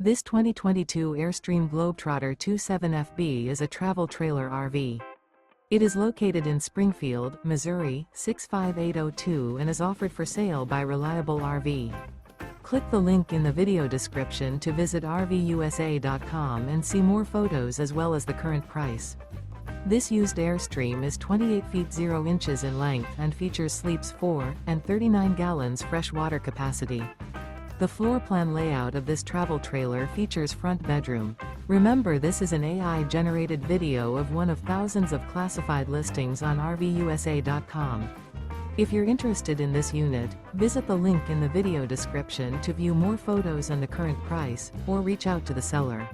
This 2022 Airstream Globetrotter 27FB is a travel trailer RV. It is located in Springfield, Missouri, 65802 and is offered for sale by Reliable RV. Click the link in the video description to visit RVUSA.com and see more photos as well as the current price. This used Airstream is 28 feet 0 inches in length and features sleeps 4 and 39 gallons fresh water capacity. The floor plan layout of this travel trailer features front bedroom. Remember, this is an AI-generated video of one of thousands of classified listings on RVUSA.com. If you're interested in this unit, visit the link in the video description to view more photos and the current price, or reach out to the seller.